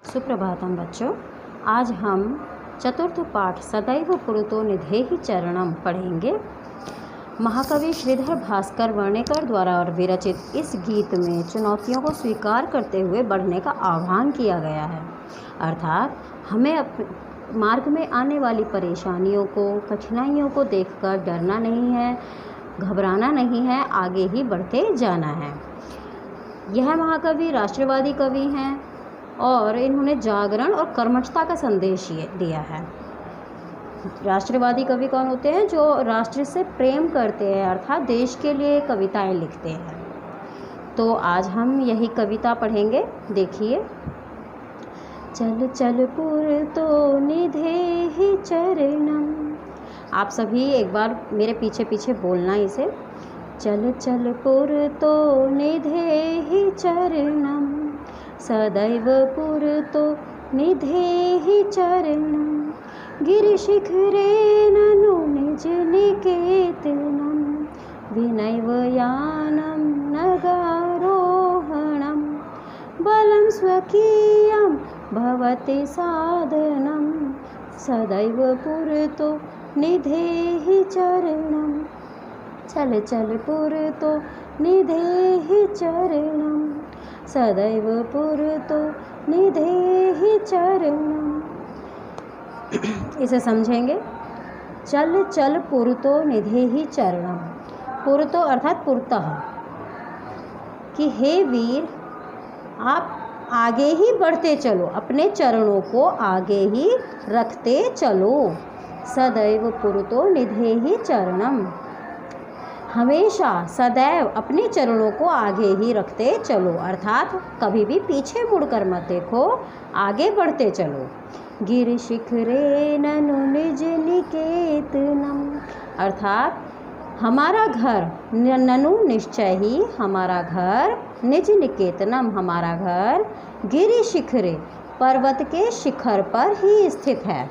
सुप्रभातम बच्चों। आज हम चतुर्थ पाठ सदैव पुरतो निधेहि चरणम पढ़ेंगे। महाकवि श्रीधर भास्कर वर्णेकर द्वारा विरचित इस गीत में चुनौतियों को स्वीकार करते हुए बढ़ने का आह्वान किया गया है। अर्थात हमें मार्ग में आने वाली परेशानियों को, कठिनाइयों को देखकर डरना नहीं है, घबराना नहीं है, आगे ही बढ़ते जाना है। यह महाकवि राष्ट्रवादी कवि हैं और इन्होंने जागरण और कर्मठता का संदेश दिया है। राष्ट्रवादी कवि कौन होते हैं? जो राष्ट्र से प्रेम करते हैं, अर्थात देश के लिए कविताएं लिखते हैं। तो आज हम यही कविता पढ़ेंगे। देखिए, चल चल पुरतो निधेहि चरणम। आप सभी एक बार मेरे पीछे पीछे बोलना इसे। चल चल पुरतो निधेहि चरणम, सदैव पुरतो निधेहि चरणम, गिरिशिखरे ननु निज निकेतनम, विनैव यानं नगारोहणं, बलं स्वकीयं भवति साधनं, सदैव पुरतो निधेहि चरणम। चल चल पुरतो निधेहि चरणम, सदैव पुरतो निधेहि चरणम। इसे समझेंगे। चल चल पुरतो निधेहि चरणम। पुरतो अर्थात पुरतः, कि हे वीर, आप आगे ही बढ़ते चलो, अपने चरणों को आगे ही रखते चलो। सदैव पुरतो निधेहि चरणम, हमेशा सदैव अपने चरणों को आगे ही रखते चलो, अर्थात कभी भी पीछे मुड़कर मत देखो, आगे बढ़ते चलो। गिरिशिखरे ननु निज निकेतनम, अर्थात हमारा घर, ननु निश्चय ही, हमारा घर, निज निकेतनम हमारा घर, गिरिशिखरे पर्वत के शिखर पर ही स्थित है।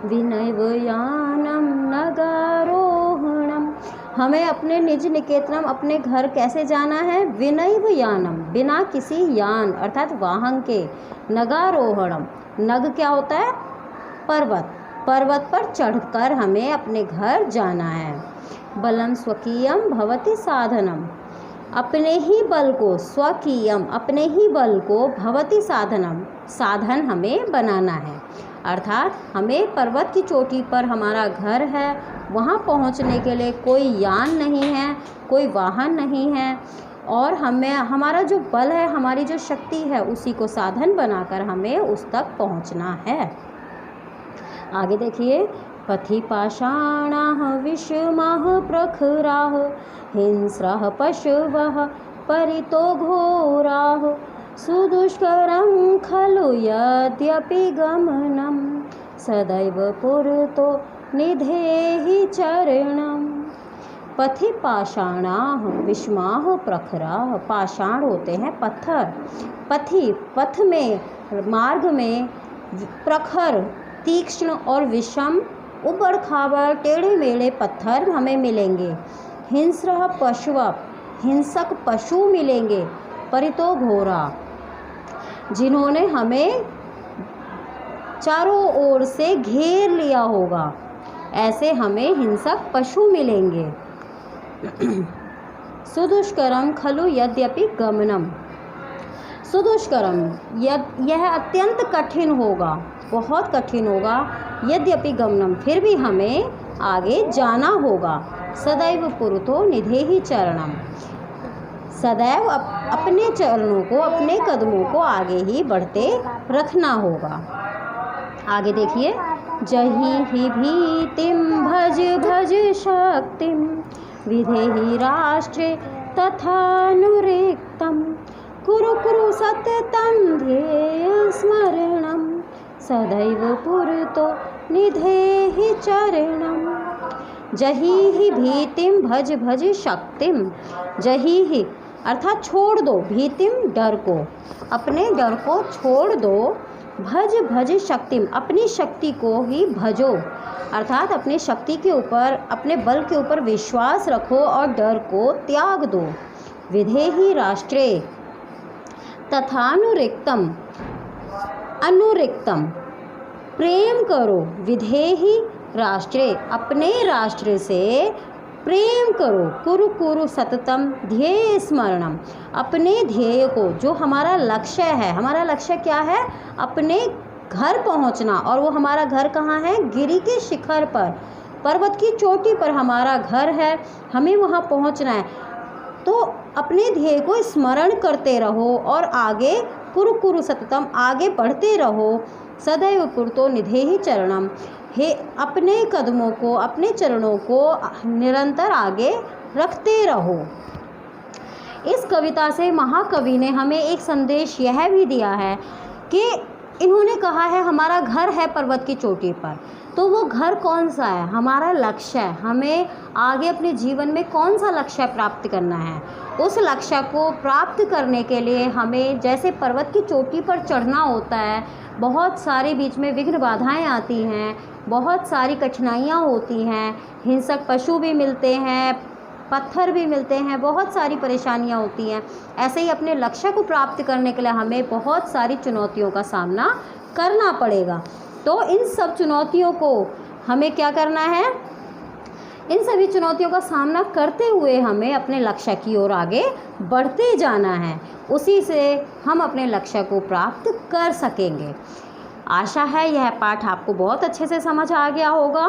विनैव यानम नगारोहणम, हमें अपने निज निकेतनम, अपने घर कैसे जाना है? विनैव यानम, बिना किसी यान अर्थात वाहन के। नगारोहणम, नग क्या होता है? पर्वत। पर्वत पर चढ़कर हमें अपने घर जाना है। बलम स्वकीयम भवति साधनम, अपने ही बल को, स्वकीयम अपने ही बल को, भवति साधनम साधन हमें बनाना है। अर्थात हमें पर्वत की चोटी पर हमारा घर है, वहाँ पहुँचने के लिए कोई यान नहीं है, कोई वाहन नहीं है, और हमें हमारा जो बल है, हमारी जो शक्ति है, उसी को साधन बनाकर हमें उस तक पहुँचना है। आगे देखिए। पथि पाषाणाः विषमाः प्रखराः, हिंस्रः पशवः परितो घोराः, सुदुष्करं खलु यद्यपि गमनं, सदैव पुरतो निधेहि चरणम। पथि पाषाणाः विषमाः प्रखराः, पाषाण होते हैं पत्थर। पथि पथ में, मार्ग में, प्रखर तीक्ष्ण और विषम, उबड़ खाबड़ टेढ़े मेढ़े पत्थर हमें मिलेंगे। हिंस्रः पशव, हिंसक पशु मिलेंगे। परितो घोरा, जिन्होंने हमें चारों ओर से घेर लिया होगा, ऐसे हमें हिंसक पशु मिलेंगे। सुदुष्करम खलु यद्यपि गमनम, सुदुष्करम यह अत्यंत कठिन होगा, बहुत कठिन होगा। यद्यपि गमनम, फिर भी हमें आगे जाना होगा। सदैव पुरतो निधेहि चरणम, सदैव अपने चरणों को, अपने कदमों को आगे ही बढ़ते रखना होगा। आगे देखिए। जहि ही भीतिम भज भज शक्तिम, विधेहि राष्ट्रे तथानुरिक्तम, कुरु कुरु सततं ध्येय स्मरणम, सदैव पुरतो निधेहि चरणम। जहि ही भीतिम भज भज शक्तिम, जहि ही अर्थात छोड़ दो, भीतिम डर को, अपने डर को छोड़ दो। भज भज शक्तिम, अपनी शक्ति को ही भजो, अर्थात अपनी शक्ति के ऊपर, अपने बल के ऊपर विश्वास रखो और डर को त्याग दो। विधेहि राष्ट्रे, तथानुरिक्तम अनुरिक्तम प्रेम करो विधेहि राष्ट्रे, अपने राष्ट्र से प्रेम करो। कुरु कुरु सततम ध्येय स्मरणम, अपने ध्येय को, जो हमारा लक्ष्य है, हमारा लक्ष्य क्या है? अपने घर पहुंचना। और वो हमारा घर कहाँ है? गिरि के शिखर पर, पर्वत की चोटी पर हमारा घर है, हमें वहाँ पहुंचना है। तो अपने ध्येय को स्मरण करते रहो और आगे कुरु कुरु सततम, आगे बढ़ते रहो। सदैव पुरतो निधेहि चरणम, हे अपने कदमों को, अपने चरणों को निरंतर आगे रखते रहो। इस कविता से महाकवि ने हमें एक संदेश यह भी दिया है कि इन्होंने कहा है हमारा घर है पर्वत की चोटी पर, तो वो घर कौन सा है? हमारा लक्ष्य है, हमें आगे अपने जीवन में कौन सा लक्ष्य प्राप्त करना है। उस लक्ष्य को प्राप्त करने के लिए हमें जैसे पर्वत की चोटी पर चढ़ना होता है, बहुत सारे बीच में विघ्न बाधाएं आती हैं, बहुत सारी कठिनाइयाँ होती हैं, हिंसक पशु भी मिलते हैं, पत्थर भी मिलते हैं, बहुत सारी परेशानियाँ होती हैं। ऐसे ही अपने लक्ष्य को प्राप्त करने के लिए हमें बहुत सारी चुनौतियों का सामना करना पड़ेगा। तो इन सब चुनौतियों को हमें क्या करना है? इन सभी चुनौतियों का सामना करते हुए हमें अपने लक्ष्य की ओर आगे बढ़ते जाना है, उसी से हम अपने लक्ष्य को प्राप्त कर सकेंगे। आशा है यह पाठ आपको बहुत अच्छे से समझ आ गया होगा।